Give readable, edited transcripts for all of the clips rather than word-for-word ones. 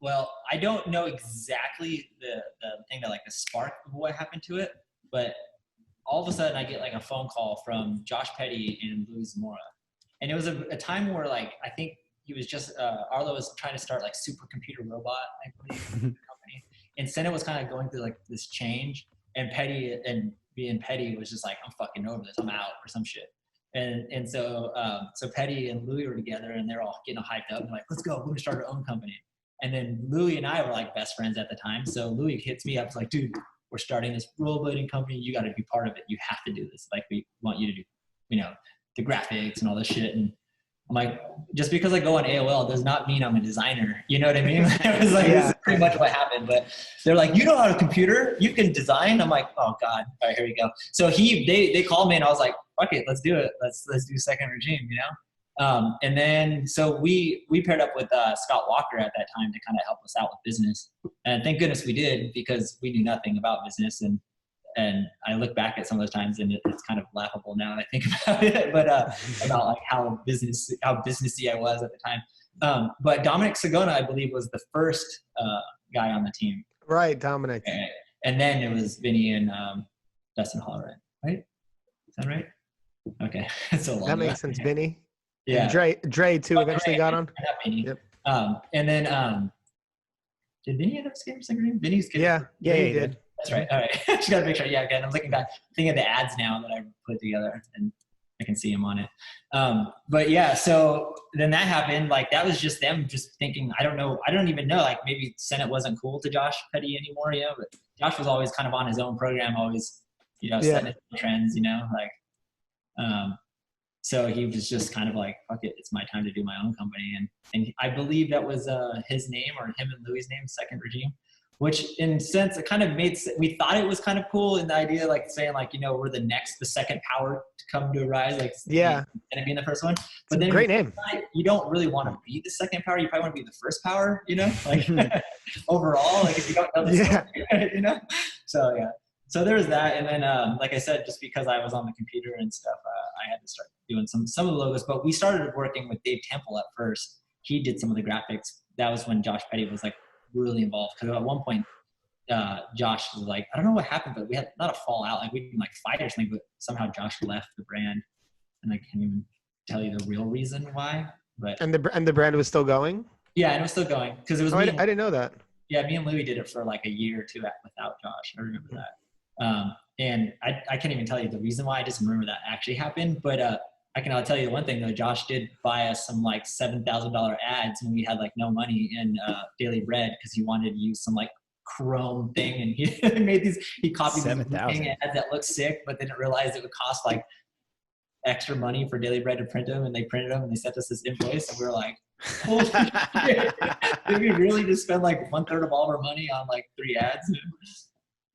Well, I don't know exactly the thing that like the spark of what happened to it, but all of a sudden I get like a phone call from Josh Petty and Louis Zamora. And it was a time where like, I think he was just, Arlo was trying to start like supercomputer robot, I believe, the company. And Senna was kind of going through like this change, and Petty and being Petty was just like, I'm fucking over this, I'm out or some shit. And so Petty and Louis were together, and they're all getting hyped up and like, let's go, we're gonna start our own company. And then Louis and I were like best friends at the time. So Louis hits me up, like, dude, we're starting this rollerblading company. You got to be part of it. You have to do this. Like, we want you to do, the graphics and all this shit. And I'm like, just because I go on AOL does not mean I'm a designer. You know what I mean? It was like, This is pretty much what happened. But they're like, you know how to computer? You can design? I'm like, oh God. All right, here we go. So they called me, and I was like, fuck it, let's do it. Let's do Second Regime, And then, so we paired up with Scott Walker at that time to kind of help us out with business. And thank goodness we did, because we knew nothing about business. And I look back at some of those times, and it's kind of laughable now that I think about it, but about like how businessy I was at the time. But Dominic Sagona, I believe, was the first guy on the team. Right, Dominic. And then it was Vinny and Dustin Holloway, right? Is that right? Okay. So long that makes sense, Vinny. Yeah. And Dre too eventually got on. Yep. And then did Vinny end up skating for Second Regime? Vinny's skating. Yeah, he did. That's right. All right. Just gotta make sure. Yeah, again, I'm looking back, thinking of the ads now that I put together, and I can see him on it. But yeah, so then that happened. Like, that was just them just thinking, I don't even know, like maybe Senate wasn't cool to Josh Petty anymore, but Josh was always kind of on his own program, always, setting his trends, so he was just kind of like, fuck it, it's my time to do my own company. And I believe that was his name, or him and Louis' name, Second Regime, which in a sense, it kind of we thought it was kind of cool in the idea, like saying like, we're the second power to come to arise, like and being the first one. But then great name. You don't really want to be the second power. You probably want to be the first power, like overall, like if you don't know the story, So yeah. So there was that, and then like I said, just because I was on the computer and stuff, I had to start doing some of the logos. But we started working with Dave Temple at first. He did some of the graphics. That was when Josh Petty was like really involved, because at one point Josh was like, I don't know what happened, but we had not a fallout, like we didn't like fight or something, but somehow Josh left the brand, and I can't even tell you the real reason why. But and the brand was still going. Yeah, and it was still going, because it was. I didn't know that. Yeah, me and Louis did it for like a year or two without Josh. I remember that. And I can't even tell you the reason why. I just remember that actually happened. But I'll tell you one thing though. Josh did buy us some like $7,000 ads when we had like no money in Daily Bread, because he wanted to use some like Chrome thing, and he made these. He copied these ads that looked sick, but didn't realize it would cost like extra money for Daily Bread to print them, and they printed them and they sent us this invoice, and we were like, holy shit, did we really just spend like 1/3 of all of our money on like 3 ads?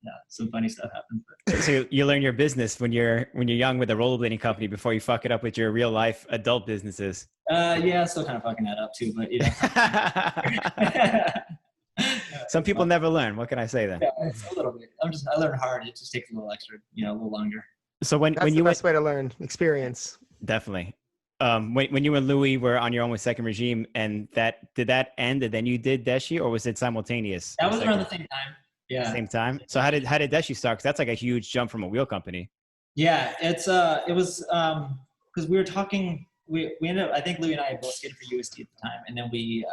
Yeah, some funny stuff happens. So you learn your business when you're young with a rollerblading company before you fuck it up with your real life adult businesses. Yeah, still kind of fucking that up too, but Some people never learn. What can I say then? Yeah, it's a little bit. I learned hard. It just takes a little extra, a little longer. So when That's you the best way to learn, experience. Definitely. When you and Louis were on your own with Second Regime, and did that end, and then you did Deshi, or was it simultaneous? That was around the same time. Yeah. Same time. So how did Deshi start? Because that's like a huge jump from a wheel company. Yeah, it was because we were talking. We ended up. I think Louis and I both skated for USD at the time, and then we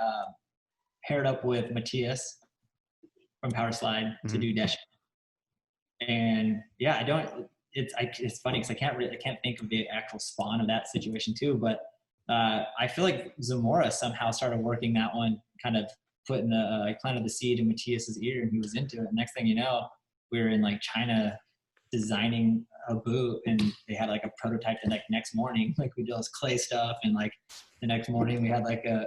paired up with Matthias from Power Slide to do Deshi. And yeah, it's funny because I can't think of the actual spawn of that situation too, but I feel like Zamora somehow started working that one, kind of putting planted the seed in Matthias's ear, and he was into it. And next thing you know, we were in like China designing a boot, and they had like a prototype the like next morning. Like we did all this clay stuff, and like the next morning we had like a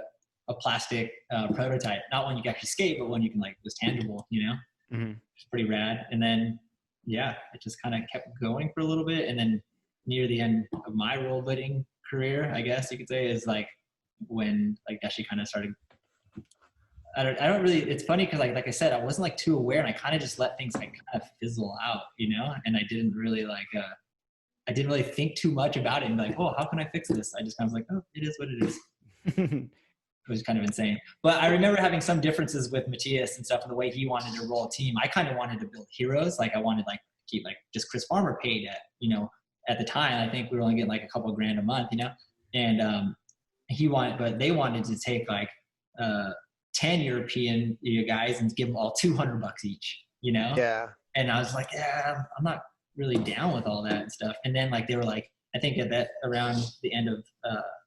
plastic prototype, not one you can actually skate, but one you can like was tangible, It's pretty rad. And then yeah, it just kind of kept going for a little bit, and then near the end of my rollerblading career, I guess you could say, is like when like Deshi kind of started. I don't really, it's funny because like I said, I wasn't like too aware, and I kind of just let things like kind of fizzle out, and I didn't really I didn't really think too much about it and like, oh, how can I fix this? I just kind of was like, oh, it is what it is. was kind of insane. But I remember having some differences with Matthias and stuff, and the way he wanted to roll a team. I kind of wanted to build heroes. Like I wanted like keep like just Chris Farmer paid at, you know, at the time, I think we were only getting like a couple grand a month, you know, and but they wanted to take like 10 European guys and give them all $200 each, you know? Yeah. And I was like, yeah, I'm not really down with all that and stuff. And then like, they were like, I think at that around the end of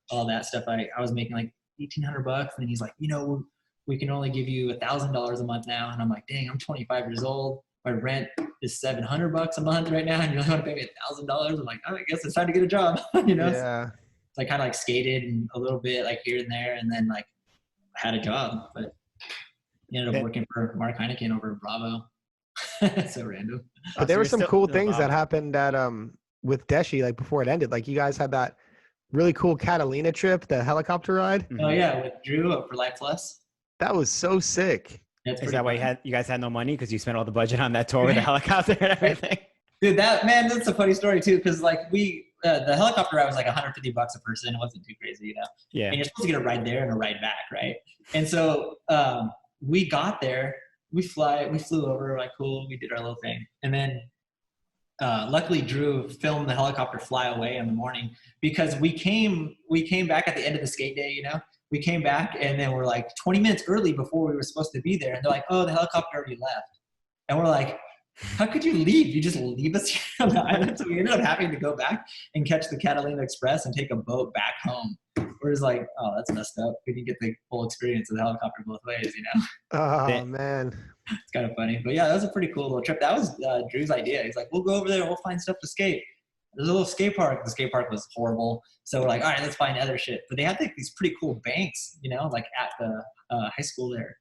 all that stuff, I was making like $1,800. And then he's like, you know, we can only give you $1,000 a month now. And I'm like, dang, I'm 25 years old. My rent is $700 a month right now. And you only want to pay me $1,000. I'm like, oh, I guess it's time to get a job, you know? Yeah. So I kind of like skated and a little bit like here and there. And then like I had a job, but ended up working for Mark Heineken over at Bravo. So random. But there were some cool things that happened at with Deshi, like before it ended. Like you guys had that really cool Catalina trip, the helicopter ride. Oh yeah, with Drew for Life Plus. That was so sick. Is that why you guys had no money because you spent all the budget on that tour with the helicopter and everything? Dude, that's a funny story too, because like the helicopter ride was like $150 a person. It wasn't too crazy, you know. Yeah. And you're supposed to get a ride there and a ride back, right? And so we got there, we flew over, like cool, we did our little thing, and then luckily Drew filmed the helicopter fly away in the morning because we came back at the end of the skate day, you know. We came back and then we're like 20 minutes early before we were supposed to be there, and they're like, "Oh, the helicopter already left," and we're like, how could you leave? You just leave us here on the island? So we ended up having to go back and catch the Catalina Express and take a boat back home. We're just like, oh, that's messed up. We didn't get the full experience of the helicopter both ways, you know? Oh, man. It's kind of funny. But yeah, that was a pretty cool little trip. That was Drew's idea. He's like, we'll go over there and we'll find stuff to skate. There's a little skate park. The skate park was horrible. So we're like, all right, let's find other shit. But they had like these pretty cool banks, you know, like at the high school there.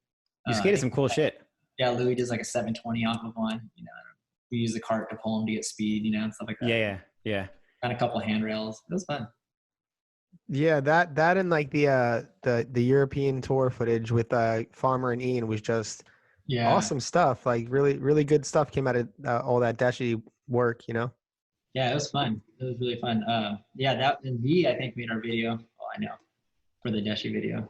You skated some cool shit. Yeah, Louis does like a 720 off of one. You know, we use the cart to pull him to get speed, you know, and stuff like that. Yeah. Got a couple of handrails. It was fun. Yeah, that and like the European tour footage with Farmer and Ian was just awesome stuff. Like really good stuff came out of all that Deshi work, you know. Yeah, it was fun. It was really fun. That and V I think made our video. Oh, I know, for the Deshi video.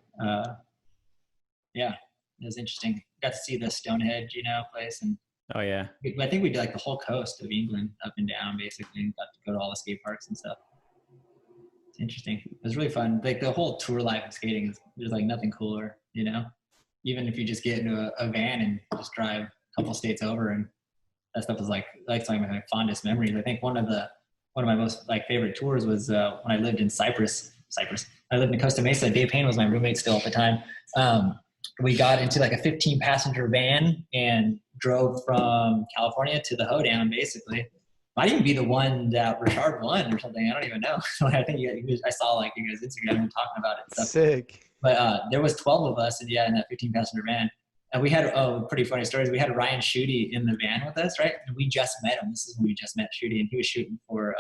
It was interesting. Got to see the Stonehenge, you know, place, and oh yeah. I think we did like the whole coast of England up and down basically, and got to go to all the skate parks and stuff. It's interesting. It was really fun. Like the whole tour life of skating there's like nothing cooler, you know. Even if you just get into a van and just drive a couple states over, and that stuff is like some of my fondest memories. I think one of my most like favorite tours was when I lived in Cyprus. I lived in Costa Mesa. Dave Payne was my roommate still at the time. We got into like a 15-passenger van and drove from California to the hoedown, basically. Might even be the one that Richard won or something. I don't even know. I think I saw like you guys' Instagram and talking about it. And stuff. Sick. But there was 12 of us, and in that 15-passenger van. And we had pretty funny stories. We had Ryan Schutte in the van with us, right? And we just met him. This is when we just met Schutte, and he was shooting for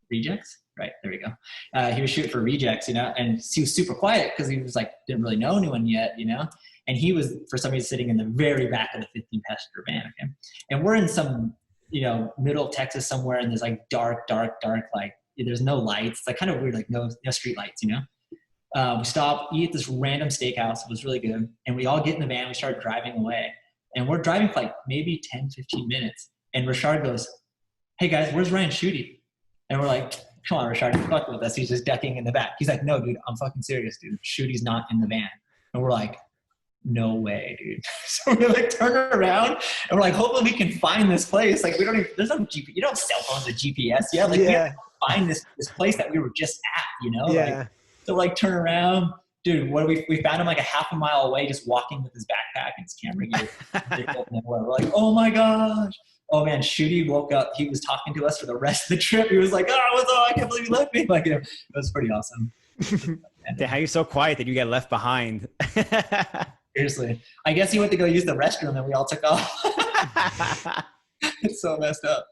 Rejects. Right, there we go. He was shooting for Rejects, you know, and he was super quiet because he was like, didn't really know anyone yet, you know, and he was, for some reason, sitting in the very back of the 15-passenger van, okay? And we're in some, you know, middle of Texas somewhere, and there's like dark, like, there's no lights. It's like kind of weird, like no street lights, you know? We stop, eat at this random steakhouse. It was really good. And we all get in the van, we start driving away, and we're driving for like maybe 10, 15 minutes. And Richard goes, hey guys, where's Ryan Schutte? And we're like, come on, Richard, fuck with us. He's just ducking in the back. He's like, no, dude, I'm fucking serious, dude. Shootie's not in the van. And we're like, no way, dude. So we like turn around and we're like, hopefully we can find this place. Like there's no GPS. You don't have cell phones with GPS yet. Like we have to find this place that we were just at, you know? Yeah. Like, so like turn around. Dude, we found him like a half a mile away, just walking with his backpack and his camera gear. We're like, oh my gosh. Oh man, Schutte woke up. He was talking to us for the rest of the trip. He was like, "Oh, what's up? I can't believe you left me." Like, it was pretty awesome. How you so quiet that you get left behind? Seriously, I guess he went to go use the restroom, and we all took off. It's so messed up.